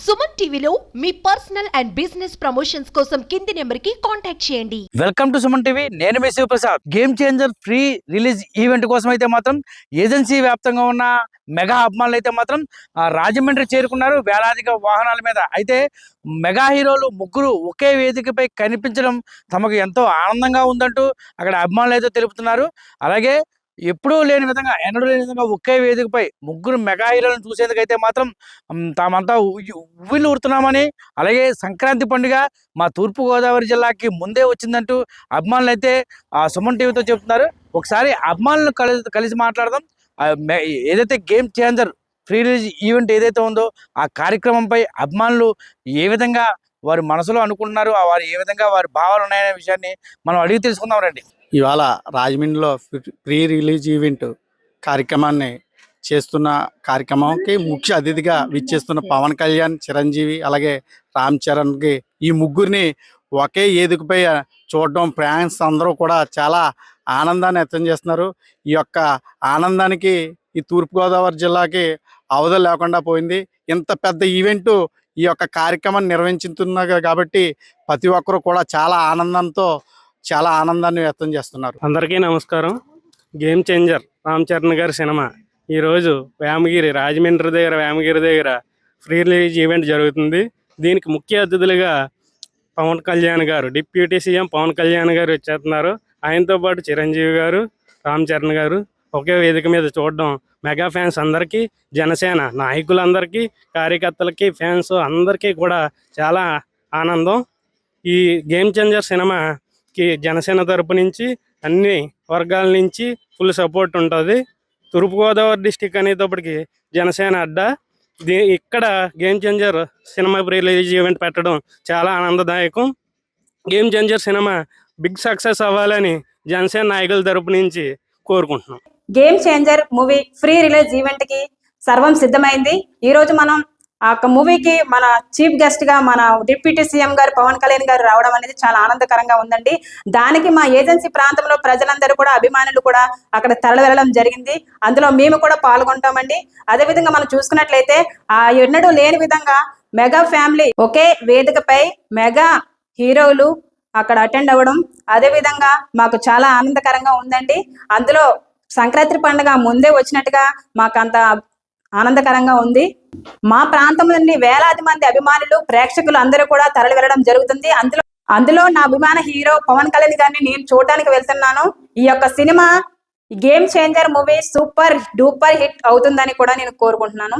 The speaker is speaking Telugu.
సుమన్ టీవీలో మీ పర్సనల్ అండ్ బిజినెస్ ప్రమోషన్స్ కోసం కింది నెంబర్కి కాంటాక్ట్ చేయండి. Welcome to Suman TV. నేను మీ Shivaprasad. Game changer pre release event కోసం అయితే మాత్రం ఏజెన్సీ వ్యాప్తంగా ఉన్న మెగా అభిమానులు అయితే మాత్రం రాజమండ్రి చేరుకున్నారు వేలాదిగా వాహనాల మీద. అయితే మెగా హీరోలు ముగ్గురు ఒకే వేదికపై కనిపించడం తమకు ఎంతో ఆనందంగా ఉందంటూ అక్కడ అభిమానులు అయితే తెలుపుతున్నారు. అలాగే ఎప్పుడూ లేని విధంగా ఎన్నడూ లేని విధంగా ఒకే వేదికపై ముగ్గురు మెగా హీరోలను చూసేందుకైతే మాత్రం తామంతా ఉవ్విళ్ళు ఊరుతున్నామని, అలాగే సంక్రాంతి పండుగ మా తూర్పుగోదావరి జిల్లాకి ముందే వచ్చిందంటూ అభిమానులు అయితే సుమన్ టీవీతో చెప్తున్నారు. ఒకసారి అభిమానులను కలిసి మాట్లాడదాం. ఏదైతే game changer pre release event ఏదైతే ఉందో ఆ కార్యక్రమంపై అభిమానులు ఏ విధంగా వారి మనసులో అనుకుంటున్నారు, వారు ఏ విధంగా వారి భావాలు ఉన్నాయనే విషయాన్ని మనం అడిగి తెలుసుకుందాం రండి. ఇవాళ రాజమండ్రిలో ప్రీ రిలీజ్ ఈవెంట్ కార్యక్రమాన్ని చేస్తున్న కార్యక్రమంకి ముఖ్య అతిథిగా విచ్చేస్తున్న పవన్ కళ్యాణ్, చిరంజీవి అలాగే రామ్ చరణ్కి ఈ ముగ్గురిని ఒకే వేదికపై చూడడం ఫ్యాన్స్ అందరూ కూడా చాలా ఆనందాన్ని వ్యక్తం చేస్తున్నారు. ఈ యొక్క ఆనందానికి ఈ తూర్పుగోదావరి జిల్లాకి అవధులు లేకుండా పోయింది. ఇంత పెద్ద ఈవెంటు ఈ యొక్క కార్యక్రమాన్ని నిర్వహించుతున్నారు కాబట్టి ప్రతి ఒక్కరూ కూడా చాలా ఆనందాన్ని వ్యక్తం చేస్తున్నారు. అందరికీ నమస్కారం. గేమ్ చేంజర్ రామ్ చరణ్ గారి సినిమా ఈరోజు రాజమండ్రి దగ్గర ఫ్రీ రిలీజ్ ఈవెంట్ జరుగుతుంది. దీనికి ముఖ్య అతిథులుగా పవన్ కళ్యాణ్ గారు, డిప్యూటీ సీఎం పవన్ కళ్యాణ్ గారు వచ్చేస్తున్నారు. ఆయనతో పాటు చిరంజీవి గారు, రామ్ చరణ్ గారు ఒకే వేదిక మీద చూడడం మెగా ఫ్యాన్స్ అందరికీ, జనసేన నాయకులందరికీ, కార్యకర్తలకి, ఫ్యాన్స్ అందరికీ కూడా చాలా ఆనందం. ఈ గేమ్ చేంజర్ సినిమాకి జనసేన తరపు నుంచి అన్ని వర్గాల నుంచి ఫుల్ సపోర్ట్ ఉంటుంది. తూర్పుగోదావరి డిస్టిక్ అనేటప్పటికి జనసేన అడ్డా. ఇక్కడ game changer cinema pre release event పెట్టడం చాలా ఆనందదాయకం. Game changer cinema big success అవ్వాలని జనసేన నాయకుల తరపు నుంచి కోరుకుంటున్నాం. Game changer movie free release event కి సర్వం సిద్ధమైంది. ఈ రోజు మనం ఆ మూవీకి మన చీఫ్ గెస్ట్ గా మన డిప్యూటీ సీఎం గారు పవన్ కళ్యాణ్ గారు రావడం అనేది చాలా ఆనందకరంగా ఉందండి. దానికి మా ఏజెన్సీ ప్రాంతంలో ప్రజలందరూ కూడా, అభిమానులు కూడా అక్కడ తరలి వెళ్ళడం జరిగింది. అందులో మేము కూడా పాల్గొంటామండి. అదేవిధంగా మనం చూసుకున్నట్లయితే ఎన్నడూ లేని విధంగా మెగా ఫ్యామిలీ ఒకే వేదికపై మెగా హీరోలు అక్కడ అటెండ్ అవ్వడం అదేవిధంగా మాకు చాలా ఆనందకరంగా ఉందండి. అందులో సంక్రాంతి పండుగ ముందే వచ్చినట్టుగా మాకు అంత ఆనందకరంగా ఉంది. మా ప్రాంతం నుండి వేలాది మంది అభిమానులు, ప్రేక్షకులు అందరూ కూడా తరలి వెళ్ళడం జరుగుతుంది. అందులో నా అభిమాన హీరో పవన్ కళ్యాణ్ గారిని నేను చూడడానికి వెళ్తున్నాను. ఈ యొక్క cinema game changer movie super duper hit అవుతుందని కూడా నేను కోరుకుంటున్నాను.